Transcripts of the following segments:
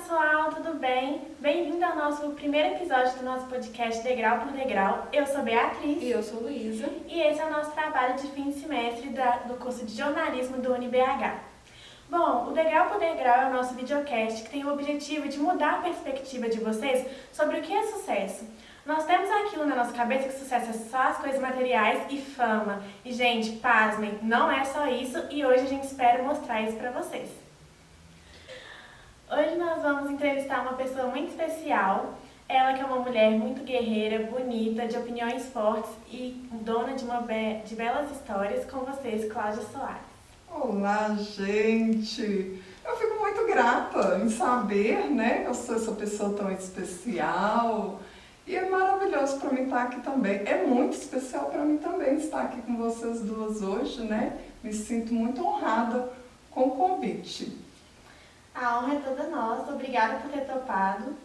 pessoal, tudo bem? Bem-vindo ao nosso primeiro episódio do nosso podcast Degrau por Degrau. Eu sou Beatriz. E eu sou Luísa. E esse é o nosso trabalho de fim de semestre do curso de jornalismo do UniBH. Bom, o Degrau por Degrau é o nosso videocast que tem o objetivo de mudar a perspectiva de vocês sobre o que é sucesso. Nós temos aquilo na nossa cabeça que sucesso é só as coisas materiais e fama. E, gente, pasmem, não é só isso e hoje a gente espera mostrar isso pra vocês. Hoje nós vamos entrevistar uma pessoa muito especial. Ela que é uma mulher muito guerreira, bonita, de opiniões fortes e dona de belas histórias. Com vocês, Cláudia Soares. Olá, gente! Eu fico muito grata em saber, né, que eu sou essa pessoa tão especial. E é maravilhoso para mim estar aqui também. É muito especial para mim também estar aqui com vocês duas hoje, né? Me sinto muito honrada com o convite. A honra é toda nossa, obrigada por ter topado.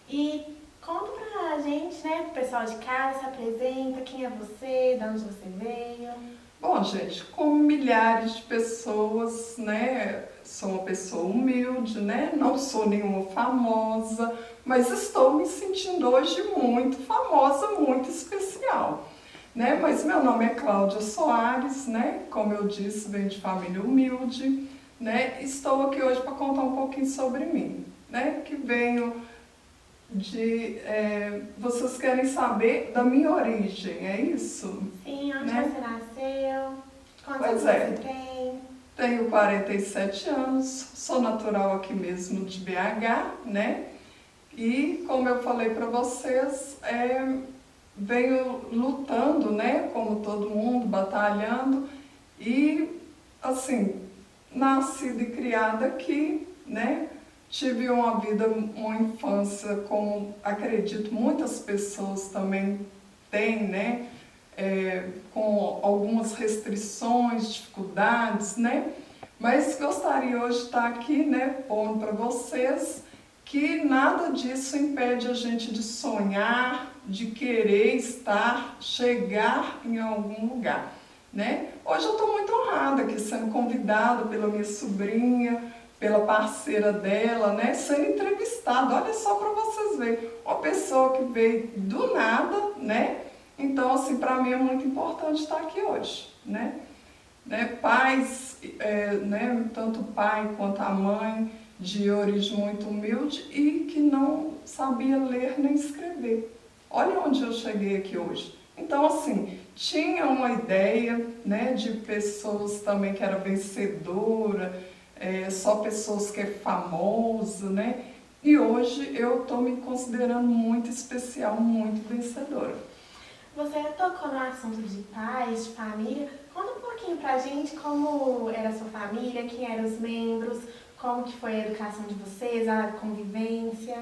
E conta pra gente, né, pro pessoal de casa, se apresenta, quem é você, de onde você veio. Bom, gente, como milhares de pessoas, né, sou uma pessoa humilde, né, não sou nenhuma famosa, mas estou me sentindo hoje muito famosa, muito especial, né, mas meu nome é Cláudia Soares, né, como eu disse, venho de família humilde, né, estou aqui hoje para contar um pouquinho sobre mim, né, que venho de... vocês querem saber da minha origem, é isso? Sim, onde né? você nasceu, quantos anos Pois é. você tem? Tenho 47 anos, sou natural aqui mesmo de BH, né? E como eu falei para vocês, venho lutando, né? Como todo mundo, batalhando e, assim, nascida e criada aqui, né? Tive uma vida, uma infância, como acredito muitas pessoas também têm, né? Com algumas restrições, dificuldades, né? Mas gostaria hoje de estar aqui, né, pondo para vocês que nada disso impede a gente de sonhar, de querer estar, chegar em algum lugar, né? Hoje eu estou muito honrada aqui sendo convidada pela minha sobrinha, pela parceira dela, né, sendo entrevistada. Olha só para vocês verem, uma pessoa que veio do nada, né? Então, assim, para mim é muito importante estar aqui hoje, né? Pais, né, tanto o pai quanto a mãe, de origem muito humilde e que não sabia ler nem escrever. Olha onde eu cheguei aqui hoje. Então, assim, tinha uma ideia, né, de pessoas também que era vencedora, só pessoas que é famosa, né? E hoje eu estou me considerando muito especial, muito vencedora. Você tocou no assunto de pais, de família. Conta um pouquinho pra gente como era a sua família, quem eram os membros, como que foi a educação de vocês, a convivência.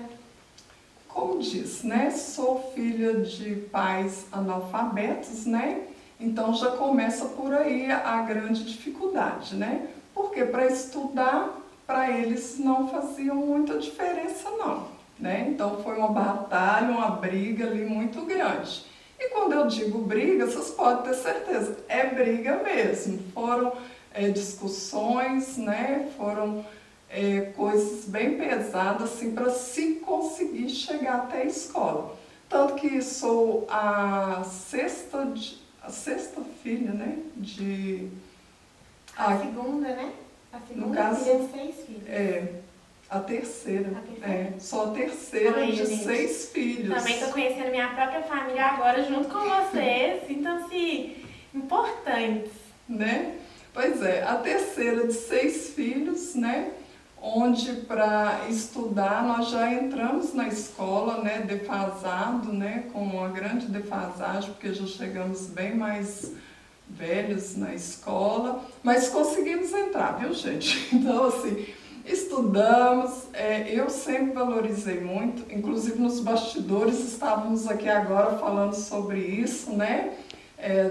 Como diz, né? Sou filha de pais analfabetos, né? Então já começa por aí a grande dificuldade, né? Porque para estudar, para eles não fazia muita diferença não, né? Então foi uma batalha, uma briga ali muito grande. E quando eu digo briga, vocês podem ter certeza, é briga mesmo. Foram discussões, né? Foram coisas bem pesadas assim, para se conseguir chegar até a escola. Tanto que sou a sexta filha, né? A segunda, né? A segunda no caso, filha de 6 filhos. A terceira. A terceira? Sou a terceira Oi, de gente. 6 filhos. Também estou conhecendo minha própria família agora junto com vocês, sintam-se importantes. Né? Pois é, a terceira de 6 filhos, né? Onde para estudar nós já entramos na escola, né? Defasado, né? Com uma grande defasagem, porque já chegamos bem mais velhos na escola, mas conseguimos entrar, viu, gente? Então, assim, estudamos, eu sempre valorizei muito, inclusive nos bastidores estávamos aqui agora falando sobre isso, né?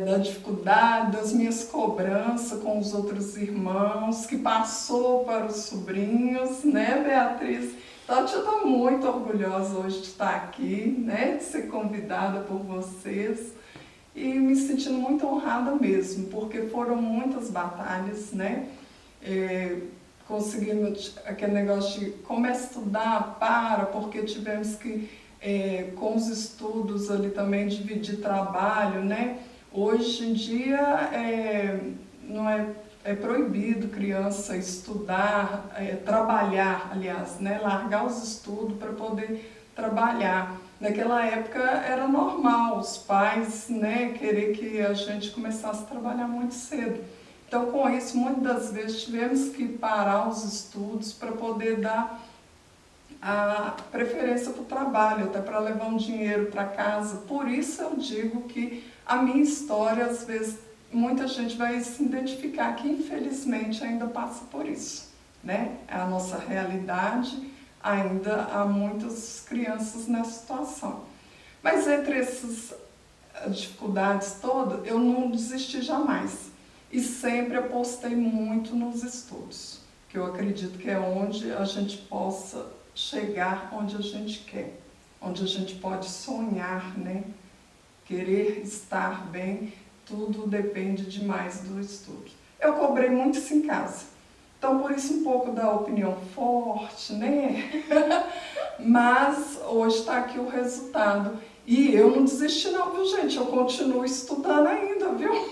Da dificuldade, das minhas cobranças com os outros irmãos, que passou para os sobrinhos, né, Beatriz? Então, eu estou muito orgulhosa hoje de estar aqui, né, de ser convidada por vocês e me sentindo muito honrada mesmo, porque foram muitas batalhas, né? conseguimos aquele negócio de como estudar, porque tivemos que, com os estudos ali também, dividir trabalho, né? Hoje em dia não é proibido criança estudar, trabalhar, aliás, né? Largar os estudos para poder trabalhar. Naquela época era normal os pais, né, querer que a gente começasse a trabalhar muito cedo. Então, com isso, muitas das vezes tivemos que parar os estudos para poder dar a preferência para o trabalho, até para levar um dinheiro para casa. Por isso eu digo que a minha história, às vezes, muita gente vai se identificar que infelizmente ainda passa por isso, né? É a nossa realidade, ainda há muitas crianças nessa situação. Mas entre essas dificuldades todas, eu não desisti jamais. E sempre apostei muito nos estudos, que eu acredito que é onde a gente possa chegar onde a gente quer, onde a gente pode sonhar, né? Querer estar bem, tudo depende demais do estudo. Eu cobrei muito isso em casa, então por isso um pouco da opinião forte, né? Mas hoje está aqui o resultado. E eu não desisti não, viu gente? Eu continuo estudando ainda, viu?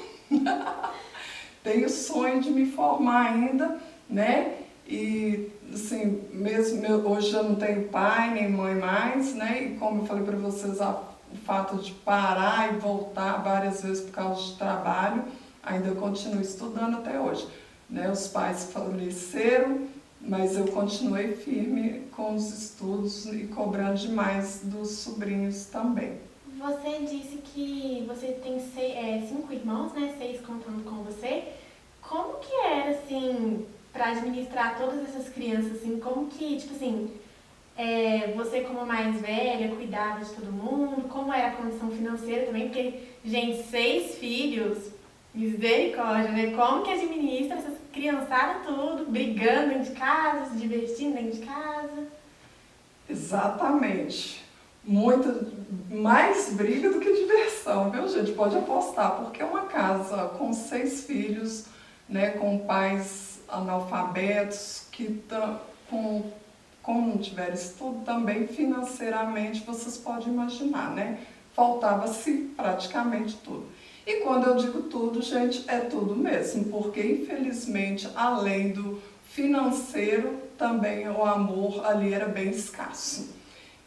Tenho sonho de me formar ainda, né? E, assim, mesmo hoje eu não tenho pai nem mãe mais, né? E como eu falei para vocês, o fato de parar e voltar várias vezes por causa de trabalho, ainda eu continuo estudando até hoje, né? Os pais faleceram, mas eu continuei firme com os estudos e cobrando demais dos sobrinhos também. Você disse que você tem 5 irmãos, né? 6 contando com você. Como que era, assim, para administrar todas essas crianças, assim? Como que, tipo assim, você como mais velha cuidava de todo mundo? Como era a condição financeira também? Porque, gente, 6 filhos, misericórdia, né? Como que administra essas criançadas tudo, brigando dentro de casa, se divertindo dentro de casa? Exatamente. Muita, mais briga do que diversão, viu gente? Pode apostar, porque é uma casa com 6 filhos, né, com pais analfabetos, que como não tiver estudo, também financeiramente, vocês podem imaginar, né? Faltava-se praticamente tudo. E quando eu digo tudo, gente, é tudo mesmo, porque infelizmente, além do financeiro, também o amor ali era bem escasso.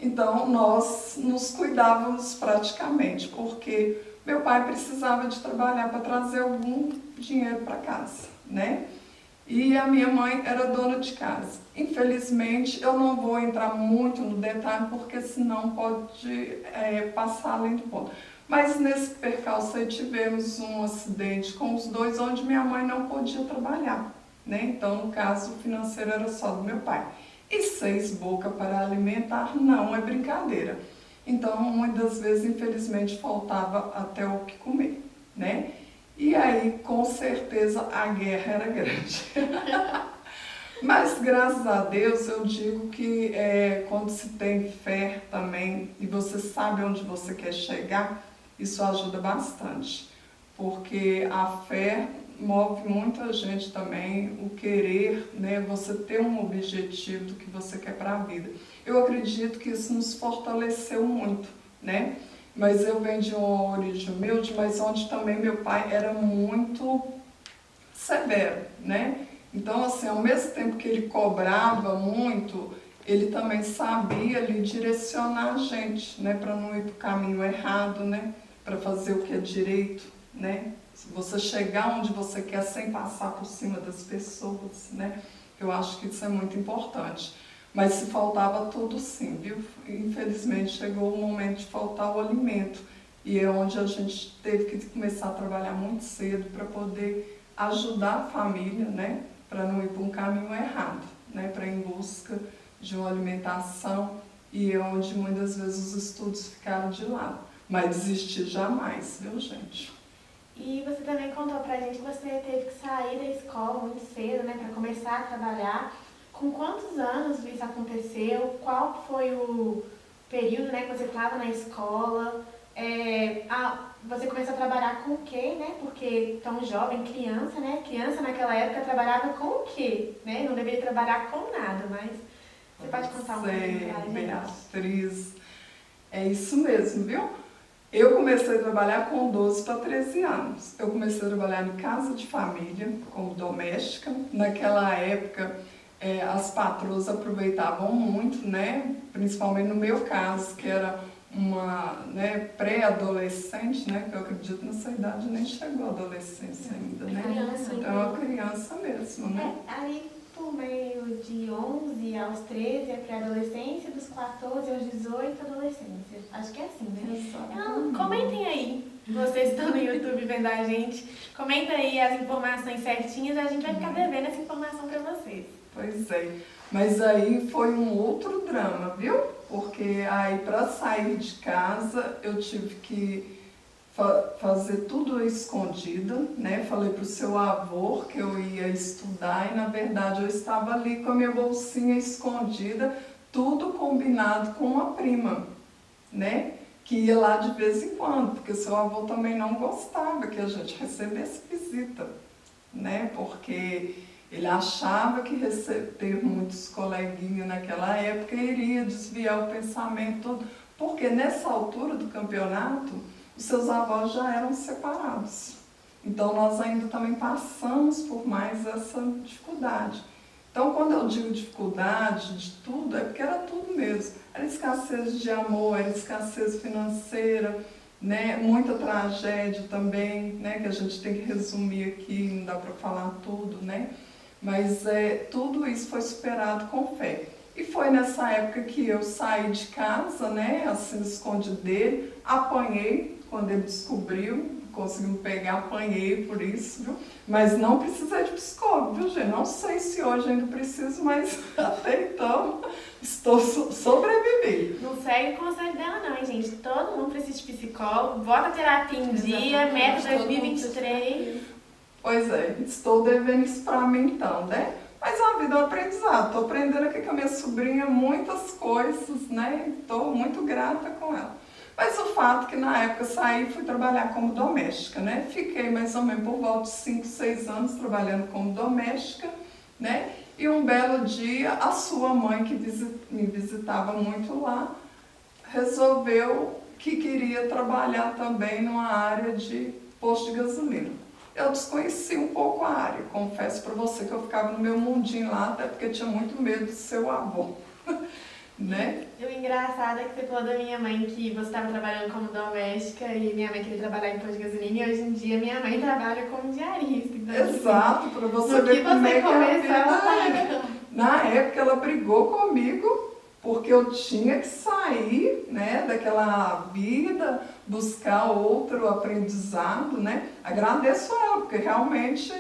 Então, nós nos cuidávamos praticamente, porque meu pai precisava de trabalhar para trazer algum dinheiro para casa, né? E a minha mãe era dona de casa. Infelizmente, eu não vou entrar muito no detalhe, porque senão pode passar além do ponto. Mas nesse percalço aí tivemos um acidente com os dois, onde minha mãe não podia trabalhar, né? Então, no caso, o financeiro era só do meu pai. E 6 bocas para alimentar não é brincadeira. Então, muitas vezes, infelizmente, faltava até o que comer, né? E aí, com certeza, a guerra era grande. Mas, graças a Deus, eu digo que quando se tem fé também, e você sabe onde você quer chegar, isso ajuda bastante. Porque a fé move muita gente também, o querer, né, você ter um objetivo do que você quer para a vida. Eu acredito que isso nos fortaleceu muito, né? Mas eu venho de uma origem humilde, mas onde também meu pai era muito severo, né? Então, assim, ao mesmo tempo que ele cobrava muito, ele também sabia ali direcionar a gente, né, para não ir para o caminho errado, né, para fazer o que é direito, né? Você chegar onde você quer sem passar por cima das pessoas, né? Eu acho que isso é muito importante. Mas se faltava tudo sim, viu? Infelizmente chegou o momento de faltar o alimento. E é onde a gente teve que começar a trabalhar muito cedo para poder ajudar a família, né? Para não ir para um caminho errado, né? Para ir em busca de uma alimentação. E é onde muitas vezes os estudos ficaram de lado. Mas desistir jamais, viu gente? E você também contou pra gente que você teve que sair da escola muito cedo, né, para começar a trabalhar. Com quantos anos isso aconteceu? Qual foi o período, né, que você estava na escola? Você começou a trabalhar com o quê, né? Porque tão jovem, criança, né? Criança naquela época trabalhava com o quê, né? Não deveria trabalhar com nada, mas você pode contar um pouquinho pra gente? Beatriz, é isso mesmo, viu? Eu comecei a trabalhar com 12 para 13 anos. Eu comecei a trabalhar em casa de família, como doméstica. Naquela época, as patroas aproveitavam muito, né? Principalmente no meu caso, que era uma, né, pré-adolescente, né? Que eu acredito nessa idade nem chegou à adolescência ainda, né? Criança, Então é uma criança mesmo, né? aí por meio de 11 aos 13 é pré-adolescência, dos 14 aos 18 adolescência. Acho que é assim, né? Então, comentem aí, vocês estão no YouTube vendo a gente, comenta aí as informações certinhas, a gente vai ficar devendo essa informação para vocês. Pois é, mas aí foi um outro drama, viu? Porque aí para sair de casa eu tive que fazer tudo escondida, né? Falei pro seu avô que eu ia estudar e na verdade eu estava ali com a minha bolsinha escondida, tudo combinado com uma prima, né? Que ia lá de vez em quando, porque seu avô também não gostava que a gente recebesse visita, né? Porque ele achava que receber muitos coleguinhas naquela época iria desviar o pensamento todo, porque nessa altura do campeonato, os seus avós já eram separados. Então nós ainda também passamos por mais essa dificuldade. Então quando eu digo dificuldade de tudo, é porque era tudo mesmo. Era escassez de amor, era escassez financeira, né? Muita tragédia também, né? Que a gente tem que resumir aqui, não dá para falar tudo, né? Mas tudo isso foi superado com fé. E foi nessa época que eu saí de casa, né, assim, escondi dele, apanhei quando ele descobriu, conseguiu pegar, apanhei por isso, viu? Mas não precisei de psicólogo, viu, gente? Não sei se hoje ainda preciso, mas até então estou sobrevivendo. Não segue o conselho dela não, hein, gente? Todo mundo precisa de psicólogo, bota a terapia em dia, meta 2023... Pois é, estou devendo isso para mim então, né? Mas a vida é um aprendizado. Estou aprendendo aqui com a minha sobrinha muitas coisas, né? Estou muito grata com ela. Mas o fato que na época eu saí e fui trabalhar como doméstica, né? Fiquei mais ou menos por volta de 5, 6 anos trabalhando como doméstica, né? E um belo dia a sua mãe, que me visitava muito lá, resolveu que queria trabalhar também numa área de posto de gasolina. Eu desconheci um pouco a área, confesso para você que eu ficava no meu mundinho lá, até porque tinha muito medo do seu avô, né? E o engraçado é que você falou da minha mãe que você estava trabalhando como doméstica e minha mãe queria trabalhar em posto de gasolina e hoje em dia minha mãe trabalha como diarista. Então, exato, para você ver como é que a vida... Na época ela brigou comigo porque eu tinha que sair, né, daquela vida, buscar outro aprendizado, né? Agradeço a ela, porque realmente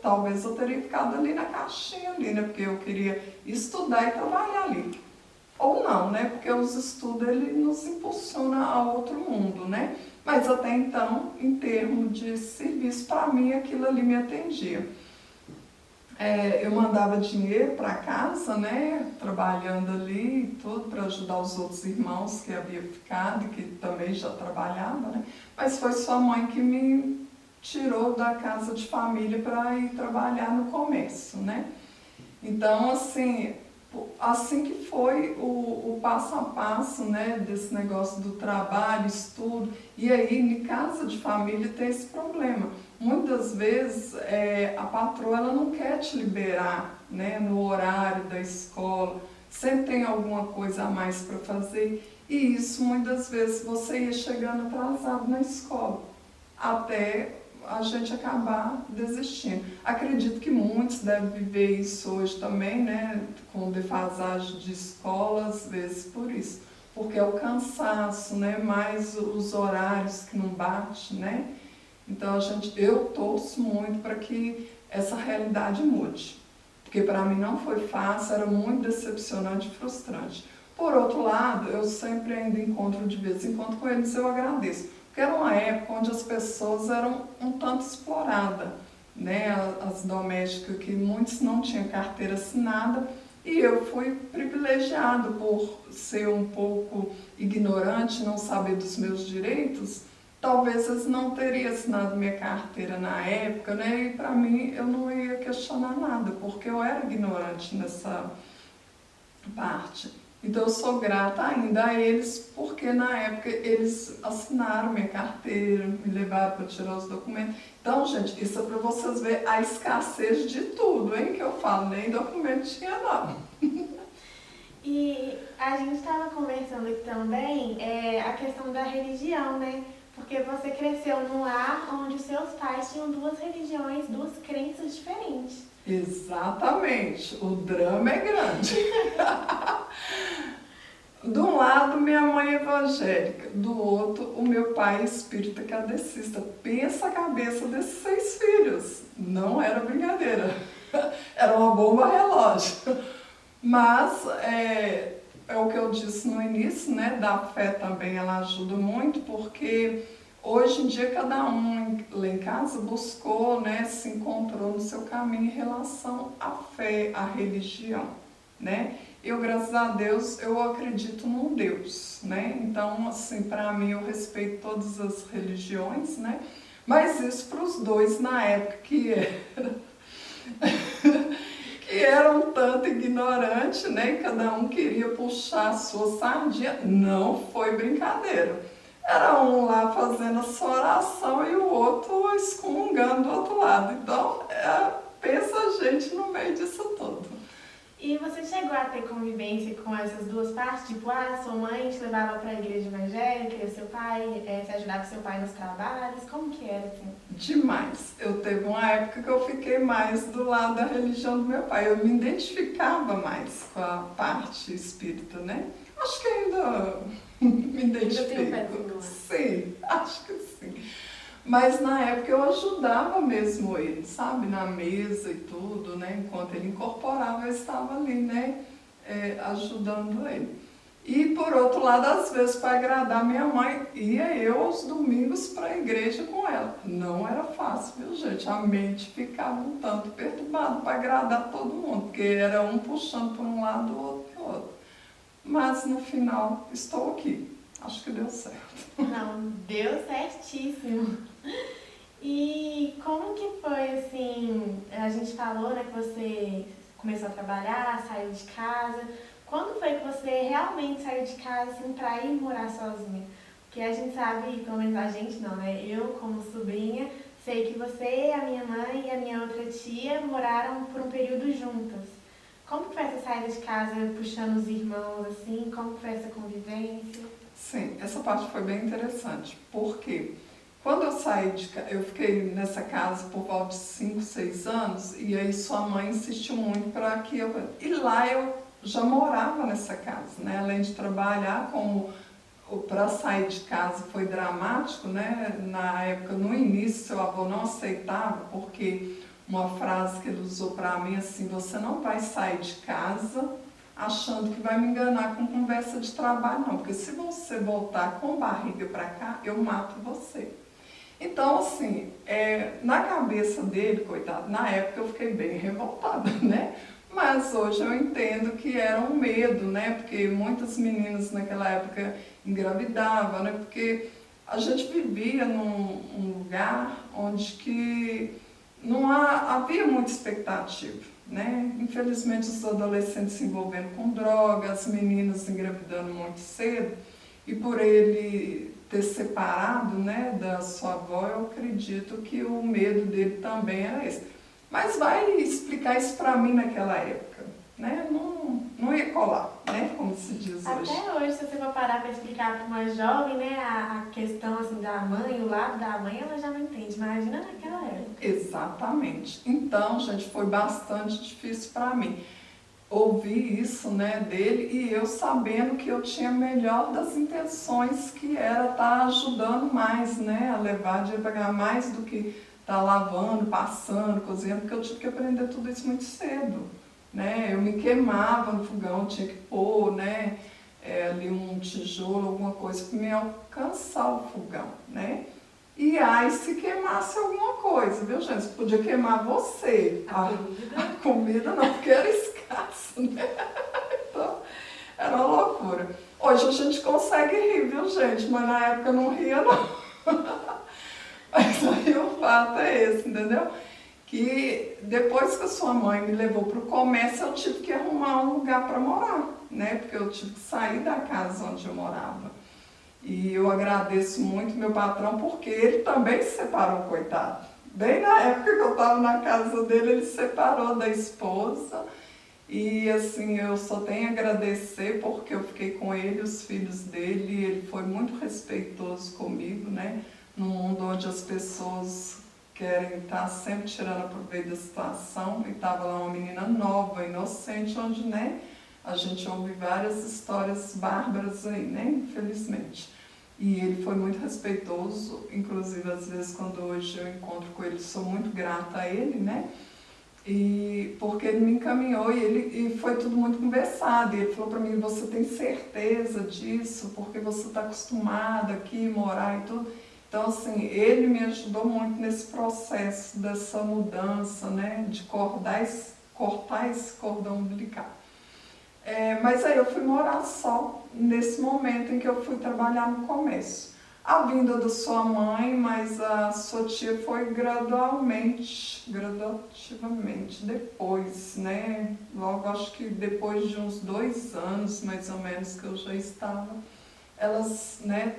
talvez eu teria ficado ali na caixinha ali, né? Porque eu queria estudar e trabalhar ali. Ou não, né? Porque os estudos, ele nos impulsiona a outro mundo, né? Mas até então, em termos de serviço, para mim aquilo ali me atendia. Eu mandava dinheiro para casa, né, trabalhando ali e tudo, para ajudar os outros irmãos que havia ficado, que também já trabalhava, né, mas foi sua mãe que me tirou da casa de família para ir trabalhar no comércio, né. Então, assim que foi o passo a passo, né, desse negócio do trabalho, estudo, e aí em casa de família tem esse problema. Muitas vezes a patroa ela não quer te liberar, né, no horário da escola, sempre tem alguma coisa a mais para fazer, e isso muitas vezes você ia chegando atrasado na escola, até a gente acabar desistindo. Acredito que muitos devem viver isso hoje também, né, com defasagem de escola, às vezes por isso, porque é o cansaço, né, mais os horários que não batem, né. Então eu torço muito para que essa realidade mude, porque para mim não foi fácil, era muito decepcionante e frustrante. Por outro lado, eu sempre ainda encontro de vez em quando com eles, eu agradeço, porque era uma época onde as pessoas eram um tanto exploradas, né? As domésticas, que muitos não tinham carteira assinada, E eu fui privilegiado por ser um pouco ignorante, não saber dos meus direitos. Talvez eles não teriam assinado minha carteira na época, né? E para mim eu não ia questionar nada, porque eu era ignorante nessa parte. Então eu sou grata ainda a eles, porque na época eles assinaram minha carteira, me levaram para tirar os documentos. Então, gente, isso é para vocês verem a escassez de tudo, hein? Que eu falo, nem documento tinha não. E a gente estava conversando aqui também a questão da religião, né? Porque você cresceu num lar onde os seus pais tinham duas religiões, duas crenças diferentes. Exatamente, o drama é grande. De um lado, minha mãe evangélica, do outro, o meu pai espírita kardecista. Pensa a cabeça desses 6 filhos. Não era brincadeira, era uma bomba relógio. Mas é o que eu disse no início, né? Da fé também ela ajuda muito, porque hoje em dia cada um lá em casa buscou, né? Se encontrou no seu caminho em relação à fé, à religião, né? Eu, graças a Deus, eu acredito num Deus, né? Então, assim, para mim, eu respeito todas as religiões, né? Mas isso para os dois na época que era um tanto ignorante, né? Cada um queria puxar a sua sardinha. Não foi brincadeira. Era um lá fazendo a sua oração e o outro excomungando do outro lado. Então, pensa a gente no meio disso tudo. E você chegou a ter convivência com essas duas partes? Tipo, sua mãe te levava para a igreja evangélica e seu pai, você ajudava seu pai nos trabalhos? Como que era, assim? Demais. Eu teve uma época que eu fiquei mais do lado da religião do meu pai. Eu me identificava mais com a parte espírita, né? Acho que ainda me identifico. Ainda tem um pezinho lá. Sim, acho que sim. Mas na época eu ajudava mesmo ele, sabe? Na mesa e tudo, né? Enquanto ele incorporava, eu estava ali, né? Ajudando ele. E por outro lado, às vezes, para agradar minha mãe, ia eu aos domingos para a igreja com ela. Não era fácil, viu, gente? A mente ficava um tanto perturbada para agradar todo mundo, porque era um puxando para um lado, o outro para o outro. Mas no final, estou aqui. Acho que deu certo. Não, deu certíssimo. E como que foi, assim, a gente falou, né, que você começou a trabalhar, saiu de casa. Quando foi que você realmente saiu de casa, assim, para ir morar sozinha? Porque a gente sabe, pelo menos a gente não, né, eu como sobrinha, sei que você, a minha mãe e a minha outra tia moraram por um período juntas. Como que foi essa saída de casa, puxando os irmãos, assim, como que foi essa convivência? Sim, essa parte foi bem interessante, porque quando eu saí de casa, eu fiquei nessa casa por volta de 5, 6 anos, e aí sua mãe insistiu muito para que eu... E lá eu já morava nessa casa, né? Além de trabalhar, como para sair de casa foi dramático, né? Na época, no início, seu avô não aceitava, porque uma frase que ele usou para mim assim: você não vai sair de casa achando que vai me enganar com conversa de trabalho, não, porque se você voltar com barriga para cá, eu mato você. Então, assim, na cabeça dele, coitado, na época eu fiquei bem revoltada, né? Mas hoje eu entendo que era um medo, né? Porque muitas meninas naquela época engravidavam, né? Porque a gente vivia num lugar onde que não havia muita expectativa, né? Infelizmente os adolescentes se envolvendo com drogas, as meninas engravidando muito cedo, e por ele ter separado, né, da sua avó, eu acredito que o medo dele também era esse. Mas vai explicar isso para mim naquela época, né? Não ia colar, né? Como se diz hoje. Até hoje, se você for parar para explicar para uma jovem, né, a questão assim, da mãe, o lado da mãe, ela já não entende. Imagina naquela época. Exatamente. Então, gente, foi bastante difícil para mim ouvir isso, né, dele, e eu sabendo que eu tinha a melhor das intenções, que era estar ajudando mais, né, a levar dinheiro para ganhar mais do que estar lavando, passando, cozinhando, porque eu tive que aprender tudo isso muito cedo, né? Eu me queimava no fogão, tinha que pôr, né, ali um tijolo, alguma coisa para me alcançar o fogão, né? E aí se queimasse alguma coisa, viu, gente? Podia queimar você. A comida não, porque era escassa. né? Então, era uma loucura. Hoje a gente consegue rir, viu, gente? Mas na época eu não ria, não. Mas aí o fato é esse, entendeu? Que depois que a sua mãe me levou para o comércio, eu tive que arrumar um lugar para morar, né? Porque eu tive que sair da casa onde eu morava. E eu agradeço muito meu patrão, porque ele também se separou, coitado. Bem na época que eu estava na casa dele, ele se separou da esposa. E assim, eu só tenho a agradecer porque eu fiquei com ele, os filhos dele, ele foi muito respeitoso comigo, né? Num mundo onde as pessoas querem estar sempre tirando proveito da situação, e estava lá uma menina nova, inocente, onde, né, a gente ouve várias histórias bárbaras aí, né, infelizmente. E ele foi muito respeitoso, inclusive às vezes quando hoje eu encontro com ele, sou muito grata a ele, né, e porque ele me encaminhou e foi tudo muito conversado. E ele falou para mim: você tem certeza disso? Porque você está acostumada aqui morar e tudo. Então, assim, ele me ajudou muito nesse processo dessa mudança, né, de cortar esse cordão umbilical. Mas aí eu fui morar só nesse momento em que eu fui trabalhar no comércio. A vinda da sua mãe, mas a sua tia foi gradativamente depois, né? Logo, acho que depois de uns 2 anos, mais ou menos, que eu já estava, elas, né,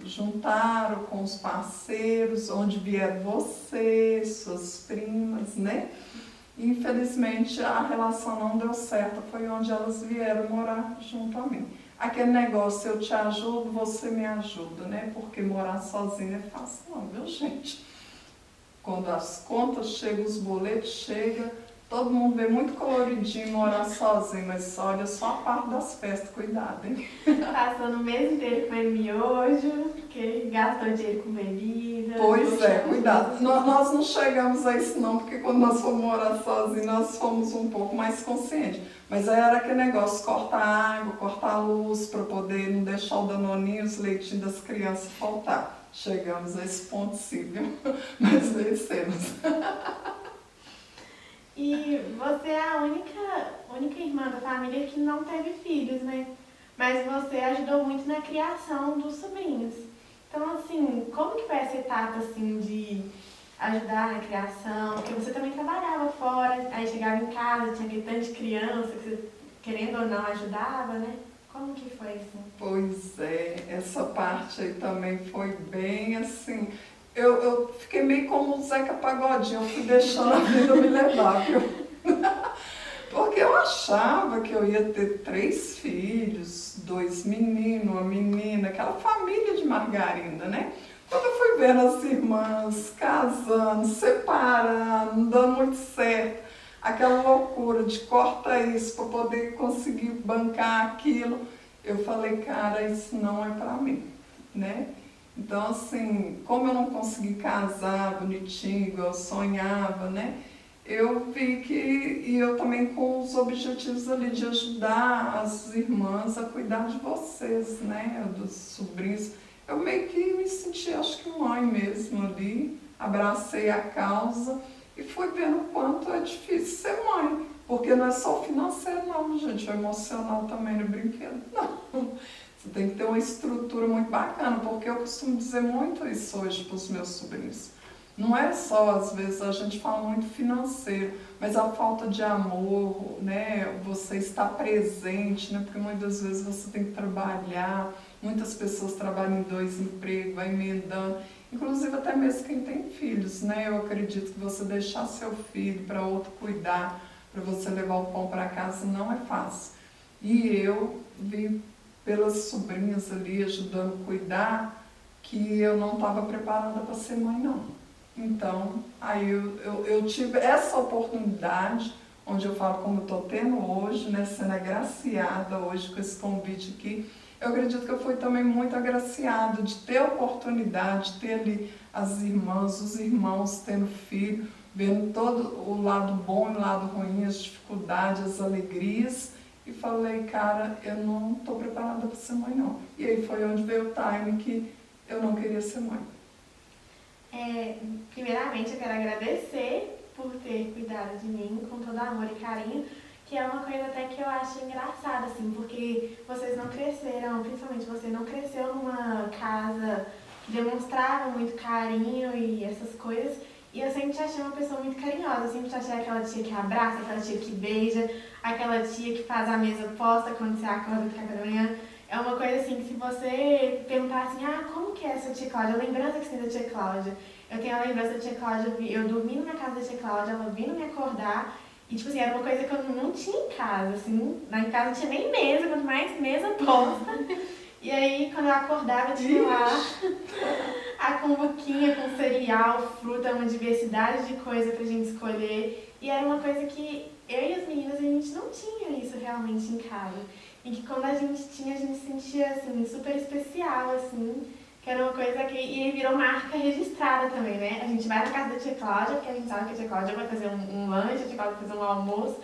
juntaram com os parceiros, onde vieram você, suas primas, né? Infelizmente a relação não deu certo, foi onde elas vieram morar junto a mim. Aquele negócio, eu te ajudo, você me ajuda, né? Porque morar sozinha é fácil não, viu, gente? Quando as contas chegam, os boletos chegam, todo mundo vê muito coloridinho morar sozinho, mas olha só a parte das festas, cuidado, hein? Passando o mês inteiro comendo miojo, porque gastou dinheiro com bebida. Pois é, cuidado. Nós não chegamos a isso não, porque quando nós fomos morar sozinhos, nós fomos um pouco mais conscientes. Mas aí era aquele negócio, cortar água, cortar a luz, para poder não deixar o danoninho, os leitinhos das crianças faltar. Chegamos a esse ponto sim, viu? Mas vencemos. E você é a única irmã da família que não teve filhos, né? Mas você ajudou muito na criação dos sobrinhos. Então, assim, como que foi essa etapa, assim, de ajudar na criação? Porque você também trabalhava fora, aí chegava em casa, tinha aquele tanto de criança que você, querendo ou não, ajudava, né? Como que foi, assim? Pois é, essa parte aí também foi bem assim. Eu fiquei meio como o Zeca Pagodinho, eu fui deixando a vida me levar, viu? Porque eu achava que eu ia ter 3 filhos, 2 meninos, uma menina, aquela família de margarina, né? Quando eu fui vendo as irmãs casando, separando, não dando muito certo, aquela loucura de corta isso para poder conseguir bancar aquilo, eu falei, cara, isso não é para mim, né? Então, assim, como eu não consegui casar bonitinho, igual eu sonhava, né? Eu vi que, e eu também com os objetivos ali de ajudar as irmãs a cuidar de vocês, né, dos sobrinhos. Eu meio que me senti, acho que mãe mesmo ali, abracei a causa e fui vendo o quanto é difícil ser mãe. Porque não é só o financeiro não, gente, o emocional também no brinquedo, não. Você tem que ter uma estrutura muito bacana, porque eu costumo dizer muito isso hoje para os meus sobrinhos. Não é só, às vezes, a gente fala muito financeiro, mas a falta de amor, né? Você estar presente, né? Porque muitas vezes você tem que trabalhar, muitas pessoas trabalham em 2 empregos, vai emendando, inclusive até mesmo quem tem filhos, né? Eu acredito que você deixar seu filho para outro cuidar, para você levar o pão para casa, não é fácil. E eu vi pelas sobrinhas ali ajudando a cuidar, que eu não estava preparada para ser mãe, não. Então, aí eu tive essa oportunidade, onde eu falo como eu estou tendo hoje, né, sendo agraciada hoje com esse convite aqui. Eu acredito que eu fui também muito agraciada de ter a oportunidade, de ter ali as irmãs, os irmãos tendo filho, vendo todo o lado bom e o lado ruim, as dificuldades, as alegrias. E falei, cara, eu não estou preparada para ser mãe, não. E aí foi onde veio o time que eu não queria ser mãe. Primeiramente, eu quero agradecer por ter cuidado de mim com todo amor e carinho, que é uma coisa até que eu acho engraçada, assim, porque vocês não cresceram, principalmente você não cresceu numa casa que demonstrava muito carinho e essas coisas. E eu sempre te achei uma pessoa muito carinhosa, eu sempre te achei aquela tia que abraça, aquela tia que beija, aquela tia que faz a mesa posta quando você acorda do café da manhã. É uma coisa assim que se você perguntar assim, como que é essa tia Cláudia? A lembrança que você tem da tia Cláudia. Eu tenho a lembrança da tia Cláudia, eu dormi na casa da tia Cláudia, ela vindo me acordar. E, tipo assim, era uma coisa que eu não tinha em casa, assim. Lá em casa não tinha nem mesa, quanto mais mesa posta. E aí, quando eu acordava, tinha lá a cumbuquinha com cereal, fruta, uma diversidade de coisa pra gente escolher. E era uma coisa que eu e as meninas, a gente não tinha isso realmente em casa. E que quando a gente tinha, a gente se sentia, assim, super especial, assim. Que era uma coisa que... E virou marca registrada também, né? A gente vai na casa da tia Cláudia, porque a gente sabe que a tia Cláudia vai fazer um lanche, a tia Cláudia vai fazer um almoço.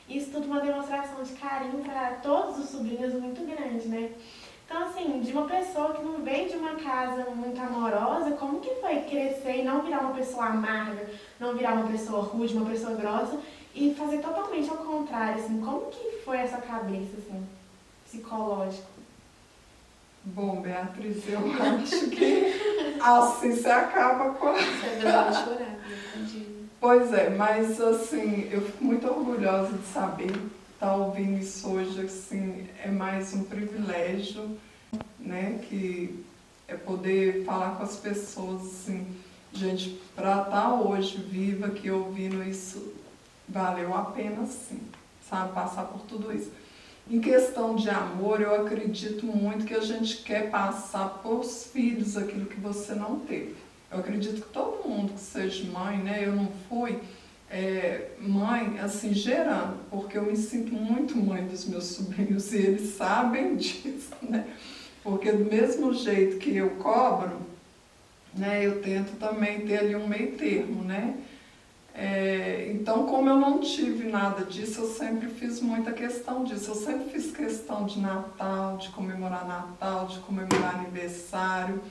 Isso tudo uma demonstração de carinho para todos os sobrinhos muito grande, né? Então, assim, de uma pessoa que não veio de uma casa muito amorosa, como que foi crescer e não virar uma pessoa amarga, não virar uma pessoa rude, uma pessoa grossa, e fazer totalmente ao contrário, assim? Como que foi essa cabeça, assim, psicológico? Bom, Beatriz, eu acho que assim você acaba com a... Você vai chorar, né? Pois é, mas assim, eu fico muito orgulhosa de saber estar ouvindo isso hoje, assim, é mais um privilégio, né, que é poder falar com as pessoas, assim, gente, para estar hoje viva aqui ouvindo isso, valeu a pena, sim, sabe, passar por tudo isso. Em questão de amor, eu acredito muito que a gente quer passar para os filhos aquilo que você não teve. Eu acredito que todo mundo que seja mãe, né, eu não fui mãe, assim, gerando, porque eu me sinto muito mãe dos meus sobrinhos e eles sabem disso, né? Porque do mesmo jeito que eu cobro, né, eu tento também ter ali um meio termo, né? Então, como eu não tive nada disso, eu sempre fiz muita questão disso. Eu sempre fiz questão de Natal, de comemorar Natal, de comemorar aniversário,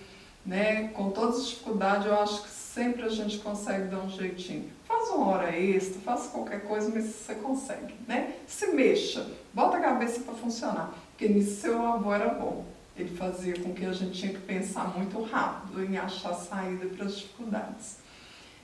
né? Com todas as dificuldades, eu acho que sempre a gente consegue dar um jeitinho. Faz uma hora extra, faz qualquer coisa, mas você consegue, né? Se mexa, bota a cabeça para funcionar, porque nisso seu avô era bom. Ele fazia com que a gente tinha que pensar muito rápido em achar saída para as dificuldades.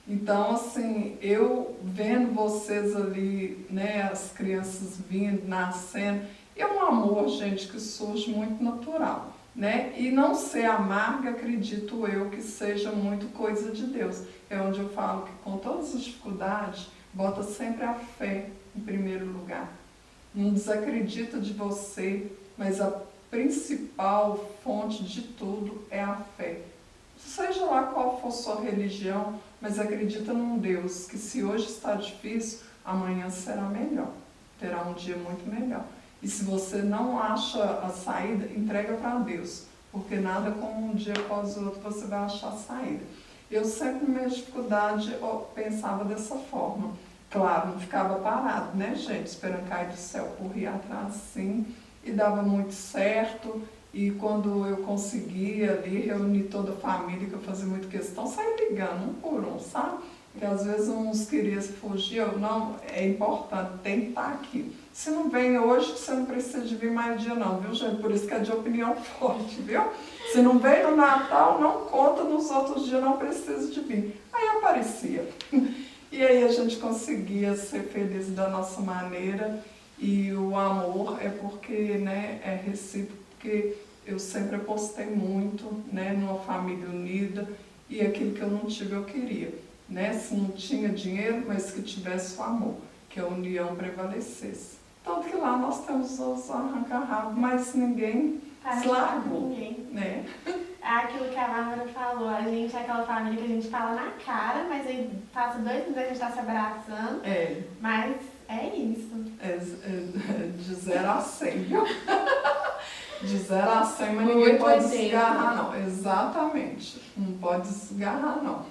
Então, assim, eu vendo vocês ali, né, as crianças vindo, nascendo, é um amor, gente, que surge muito natural, né? E não ser amarga, acredito eu, que seja muito coisa de Deus. É onde eu falo que com todas as dificuldades, bota sempre a fé em primeiro lugar. Não desacredita de você, mas a principal fonte de tudo é a fé. Seja lá qual for sua religião, mas acredita num Deus que se hoje está difícil, amanhã será melhor. Terá um dia muito melhor. E se você não acha a saída, entrega para Deus, porque nada como um dia após o outro você vai achar a saída. Eu sempre, na minha dificuldade, pensava dessa forma. Claro, não ficava parado, né, gente? Esperando cair do céu, corria atrás, sim, e dava muito certo. E quando eu conseguia ali reunir toda a família, que eu fazia muita questão, saía ligando um por um, sabe? Porque às vezes uns queriam fugir, eu não, é importante, tem que estar aqui. Se não vem hoje, você não precisa de vir mais dia não, viu, gente? Por isso que é de opinião forte, viu? Se não vem no Natal, não conta, nos outros dias não precisa de vir. Aí aparecia. E aí a gente conseguia ser feliz da nossa maneira, e o amor é porque, né, é recíproco, porque eu sempre apostei muito, né, numa família unida, e aquilo que eu não tive eu queria, né, se não tinha dinheiro, mas que tivesse o amor, que a união prevalecesse. Tanto que lá nós temos os arranca-rabo, mas ninguém se largou, né? É aquilo que a Bárbara falou, a gente é aquela família que a gente fala na cara, mas aí passa 2 minutos a gente está se abraçando, mas é isso. De 0 a 100, viu? De 0 a 100, mas ninguém pode desgarrar, não. Exatamente. Não pode desgarrar, não.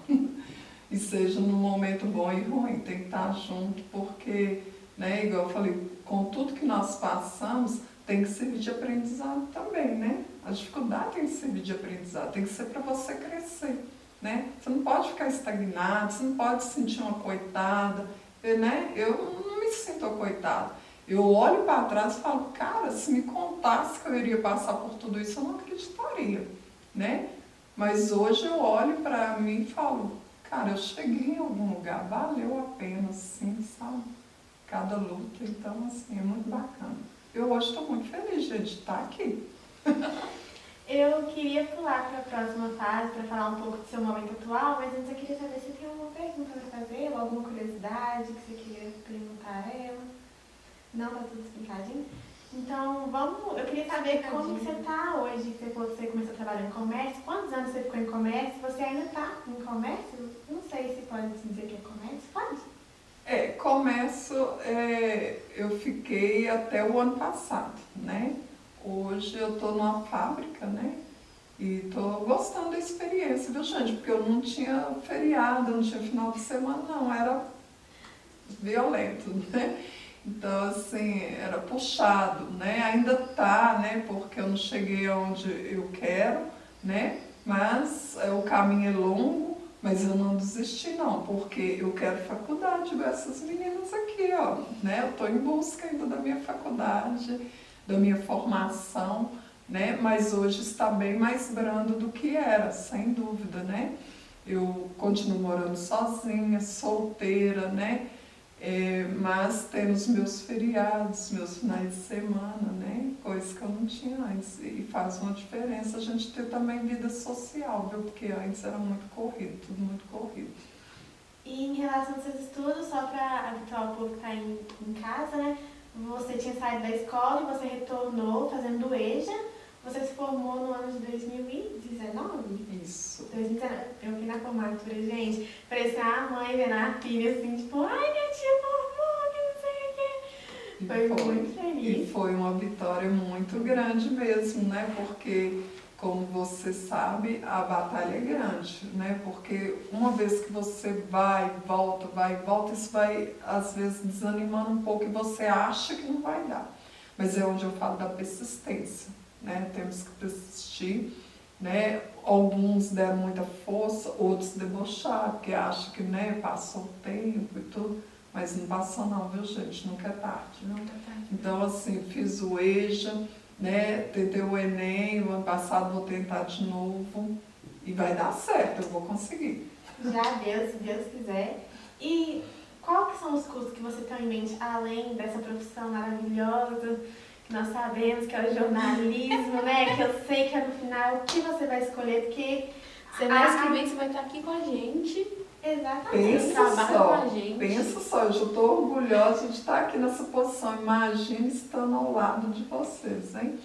E seja num momento bom e ruim, tem que estar junto, porque, né, igual eu falei, com tudo que nós passamos, tem que servir de aprendizado também, né? A dificuldade tem que servir de aprendizado, tem que ser para você crescer, né? Você não pode ficar estagnado, você não pode se sentir uma coitada, né? Eu não me sinto coitada. Eu olho para trás e falo, cara, se me contasse que eu iria passar por tudo isso, eu não acreditaria, né? Mas hoje eu olho para mim e falo, cara, eu cheguei em algum lugar, valeu a pena, assim, sabe? Cada luta, então, assim, é muito bacana. Eu hoje estou muito feliz, gente, de estar aqui. Eu queria pular para a próxima fase, para falar um pouco do seu momento atual, mas antes eu queria saber se tem alguma pergunta para fazer, ou alguma curiosidade que você queria perguntar a ela. Não, tá tudo explicadinho? Então, eu queria saber como que você está hoje. Você falou que você começou a trabalhar em comércio. Quantos anos você ficou em comércio? Você ainda está em comércio? Não sei se pode dizer que é comércio. Pode? Comércio, eu fiquei até o ano passado, né? Hoje eu estou numa fábrica, né? E estou gostando da experiência, viu, gente? Porque eu não tinha feriado, não tinha final de semana, não. Era violento, né? Então, assim, era puxado, né? Ainda tá, né? Porque eu não cheguei aonde eu quero, né? Mas o caminho é longo, mas eu não desisti não, porque eu quero faculdade igual essas meninas aqui, ó, né? Eu estou em busca ainda da minha faculdade, da minha formação, né? Mas hoje está bem mais brando do que era, sem dúvida, né? Eu continuo morando sozinha, solteira, né? Mas temos meus feriados, meus finais de semana, né? Coisa que eu não tinha antes. E faz uma diferença a gente ter também vida social, viu? Porque antes era muito corrido, tudo muito corrido. E em relação aos seus estudos, só para habituar o povo que está em casa, né? Você tinha saído da escola e você retornou fazendo o EJA. Você se formou no ano de 2019? Isso. 2019. Eu fui na formatura, gente. Parecia a mãe vendo a filha assim, tipo, ai, minha tia formou, que não sei o quê. Foi muito feliz. E foi uma vitória muito grande mesmo, né? Porque, como você sabe, a batalha é grande, né? Porque uma vez que você vai e volta, isso vai, às vezes, desanimando um pouco e você acha que não vai dar. Mas é onde eu falo da persistência, né? Temos que persistir, né? Alguns deram muita força, outros debocharam, porque acham que, né, passou o tempo e tudo. Mas não passou não, viu, gente? Nunca é tarde, não? Então, assim, fiz o EJA, né? Tentei o Enem, o ano passado vou tentar de novo e vai dar certo, eu vou conseguir. Já deu, se Deus quiser. E qual que são os cursos que você tem em mente, além dessa profissão maravilhosa, que nós sabemos que é o jornalismo, né? Que eu sei que é no final o que você vai escolher, porque... Semana que vem você vai estar aqui com a gente. Exatamente. Pensa só, eu já estou orgulhosa de estar aqui nessa posição. Imagine estando ao lado de vocês, hein?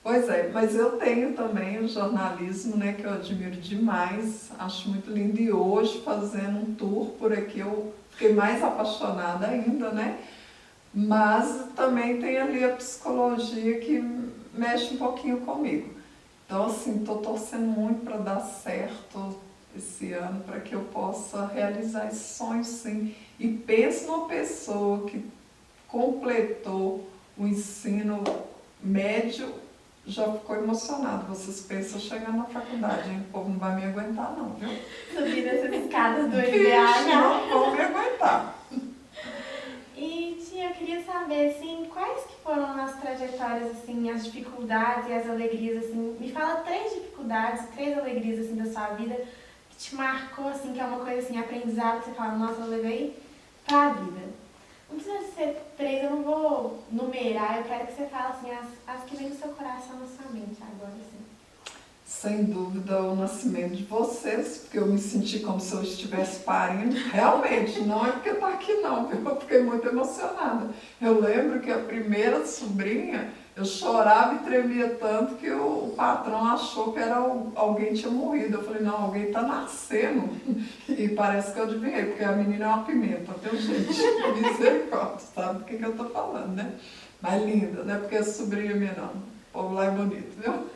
Pois é, mas eu tenho também o jornalismo, né, que eu admiro demais, acho muito lindo. E hoje, fazendo um tour por aqui, eu fiquei mais apaixonada ainda, né? Mas também tem ali a psicologia que mexe um pouquinho comigo. Então, assim, estou torcendo muito para dar certo esse ano, para que eu possa realizar esse sonho, sim. E penso numa pessoa que completou o ensino médio, já ficou emocionado. Vocês pensam chegar na faculdade, hein? O povo não vai me aguentar não, viu? Subir essas escadas do Vixe, IBH. não vão me aguentar. E, tia, eu queria saber, assim, quais que foram as trajetórias, assim, as dificuldades e as alegrias, assim. Me fala 3 dificuldades, 3 alegrias, assim, da sua vida que te marcou, assim, que é uma coisa, assim, aprendizado, que você fala, nossa, eu levei pra vida. Não precisa ser 3, eu não vou numerar, eu quero que você fale, assim, as que vêm do seu coração na sua mente agora, assim. Sem dúvida, o nascimento de vocês, porque eu me senti como se eu estivesse parindo. Realmente, não é porque está aqui não, viu? Eu fiquei muito emocionada. Eu lembro que a primeira sobrinha, eu chorava e tremia tanto que o patrão achou que era alguém tinha morrido. Eu falei, não, alguém está nascendo. E parece que eu adivinhei, porque a menina é uma pimenta, viu, gente? Misericórdia, sabe do que eu estou falando, né? Mas linda, não é porque é sobrinha minha não. O povo lá é bonito, viu?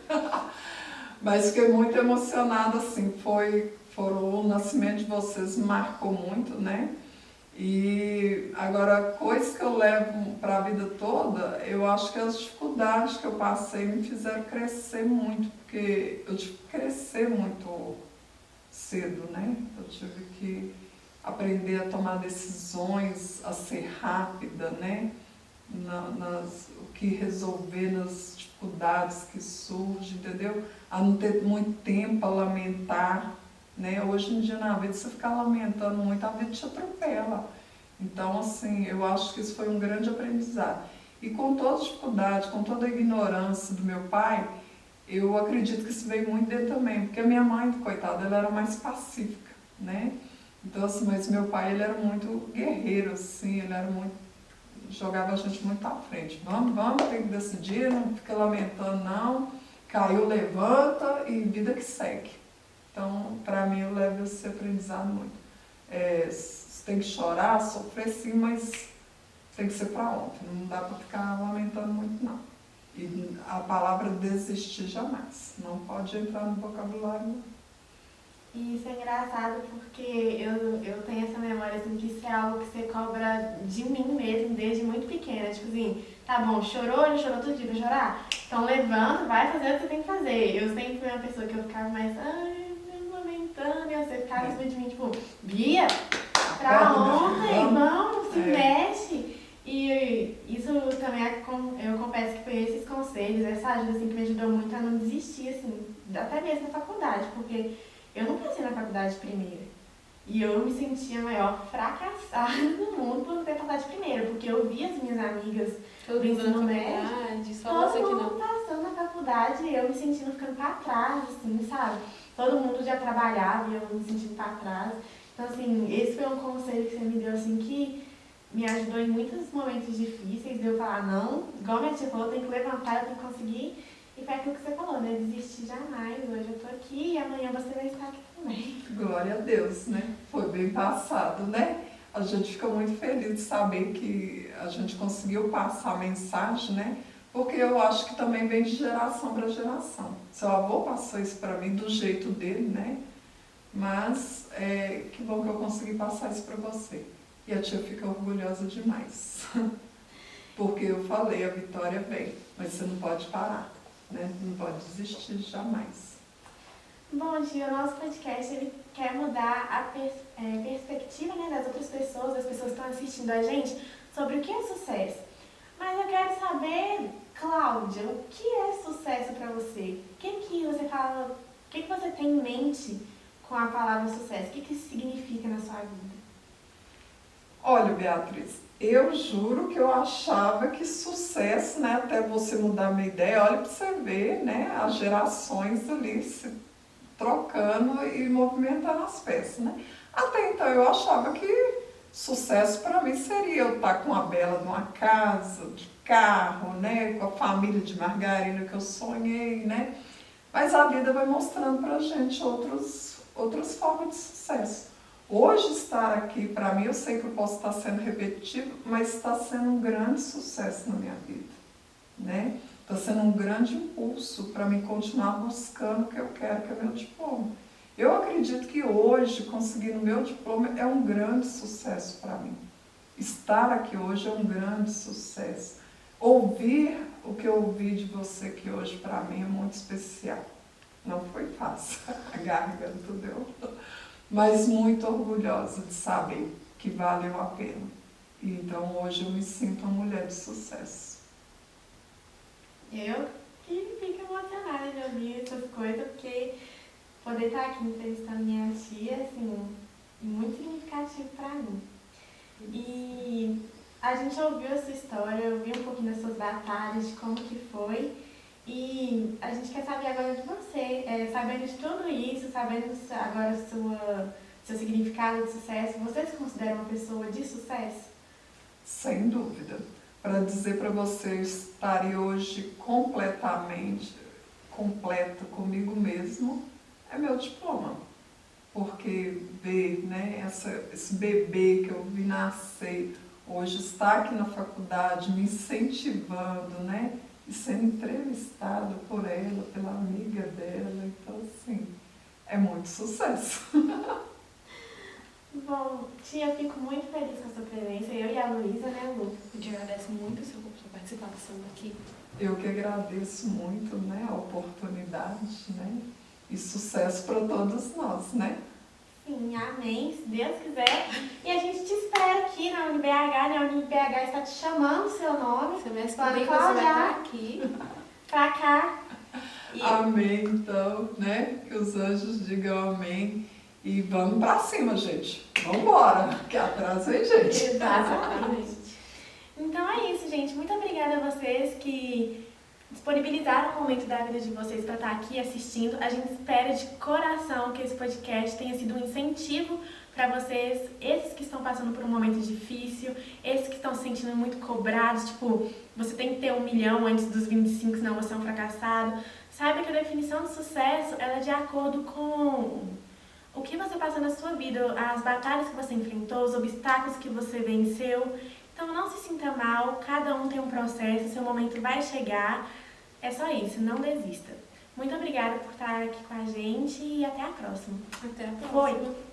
Mas fiquei muito emocionada, assim, o nascimento de vocês me marcou muito, né? E agora, coisas que eu levo para a vida toda, eu acho que as dificuldades que eu passei me fizeram crescer muito, porque eu tive que crescer muito cedo, né? Eu tive que aprender a tomar decisões, a ser rápida, né? o que resolver nas dificuldades que surgem, entendeu? A não ter muito tempo para lamentar, né? Hoje em dia, na vida, você ficar lamentando muito, a vida te atropela. Então, assim, eu acho que isso foi um grande aprendizado. E com toda a dificuldade, com toda a ignorância do meu pai, eu acredito que isso veio muito dele também, porque a minha mãe, coitada, ela era mais pacífica, né? Então, assim, mas meu pai, ele era muito guerreiro, assim, ele era muito, jogava a gente muito à frente. Vamos, tem que decidir, não fica lamentando não, caiu, levanta e vida que segue. Então, para mim, eu levo esse aprendizado muito. Você tem que chorar, sofrer sim, mas tem que ser para ontem, não dá para ficar lamentando muito não. E a palavra desistir jamais, não pode entrar no vocabulário não. E isso é engraçado porque eu tenho essa memória assim, que isso é algo que você cobra de mim mesmo desde muito pequena. Tipo assim, tá bom, já chorou todo dia pra chorar? Então levanta, vai fazer o que você tem que fazer. Eu sempre fui uma pessoa que eu ficava mais, lamentando, e você ficava em cima de mim, tipo, Bia, pra ontem, vamos, se mexe. E isso também, eu confesso que foi esses conselhos, essa ajuda assim, que me ajudou muito a não desistir, assim, até mesmo na faculdade, porque eu não passei na faculdade de primeira. E eu me sentia a maior fracassada do mundo por não ter passado de primeira, porque eu via as minhas amigas todo mundo na faculdade, só você que não. Todo mundo passando na faculdade e eu me sentindo ficando pra trás, assim, sabe? Todo mundo já trabalhava e eu me sentindo pra trás. Então, assim, esse foi um conselho que você me deu, assim, que me ajudou em muitos momentos difíceis, de eu falar, não, igual minha tia falou, eu tenho que levantar, eu tenho que conseguir. E foi aquilo que você falou, né? Desistir jamais. Hoje eu tô aqui e amanhã você vai estar aqui também. Glória a Deus, né? Foi bem passado, né? A gente fica muito feliz de saber que a gente conseguiu passar a mensagem, né? Porque eu acho que também vem de geração para geração. Seu avô passou isso para mim do jeito dele, né? Mas que bom que eu consegui passar isso para você. E a tia fica orgulhosa demais. Porque eu falei, a vitória vem, mas você não pode parar, né? Não pode desistir jamais. Bom, tia, o nosso podcast ele quer mudar a perspectiva, né, das outras pessoas, das pessoas que estão assistindo a gente, sobre o que é sucesso. Mas eu quero saber, Cláudia, o que é sucesso para você? O que você fala, o que você tem em mente com a palavra sucesso? O que isso significa na sua vida? Olha, Beatriz, eu juro que eu achava que sucesso, né, até você mudar a minha ideia, olha para você ver, né, as gerações ali se trocando e movimentando as peças, né. Até então eu achava que sucesso para mim seria eu estar com a bela numa casa, de carro, né, com a família de margarina que eu sonhei, né. Mas a vida vai mostrando para a gente outras formas de sucesso. Hoje estar aqui, para mim, eu sei que eu posso estar sendo repetitivo, mas está sendo um grande sucesso na minha vida, né? Está sendo um grande impulso para mim continuar buscando o que eu quero, que é meu diploma. Eu acredito que hoje, conseguir o meu diploma é um grande sucesso para mim. Estar aqui hoje é um grande sucesso. Ouvir o que eu ouvi de você aqui hoje, para mim, é muito especial. Não foi fácil, a garganta deu. Mas muito orgulhosa de saber que valeu a pena. Então hoje eu me sinto uma mulher de sucesso. Eu que fico emocionada de ouvir essas coisas, porque poder estar aqui entrevistando minha tia, assim, é muito significativo para mim. E a gente ouviu a sua história, ouviu um pouquinho das suas batalhas, de como que foi. E a gente quer saber agora de você, sabendo de tudo isso, sabendo agora seu significado de sucesso, você se considera uma pessoa de sucesso? Sem dúvida. Para dizer para você, eu estaria hoje completamente completa comigo mesmo, é meu diploma. Porque ver, né, esse bebê que eu vi nascer, hoje está aqui na faculdade me incentivando, né? E sendo entrevistada por ela, pela amiga dela, então assim, é muito sucesso. Bom, tia, eu fico muito feliz com a sua presença, eu e a Luísa, né, Lu? Eu te agradeço muito a sua participação aqui. Eu que agradeço muito, né, a oportunidade, né, e sucesso para todos nós, né? Sim. Sim, amém, se Deus quiser. E a gente te espera aqui na UniBH, né? A UniBH está te chamando o seu nome. Semestre Pode que vem você vai Cláudia. estar aqui. Pra cá. E Amém, então, né? Que os anjos digam amém. E vamos pra cima, gente. Vamos embora, que atrás vem gente. Exatamente. então é isso, gente. Muito obrigada a vocês que disponibilizaram o momento da vida de vocês para estar aqui assistindo. A gente espera de coração que esse podcast tenha sido um incentivo para vocês, esses que estão passando por um momento difícil, esses que estão se sentindo muito cobrados, tipo, você tem que ter 1 milhão antes dos 25, senão você é um fracassado. Saiba que a definição de sucesso ela é de acordo com o que você passa na sua vida, as batalhas que você enfrentou, os obstáculos que você venceu. Então não se sinta mal, cada um tem um processo, seu momento vai chegar. É só isso, não desista. Muito obrigada por estar aqui com a gente e até a próxima. Até a próxima. Foi!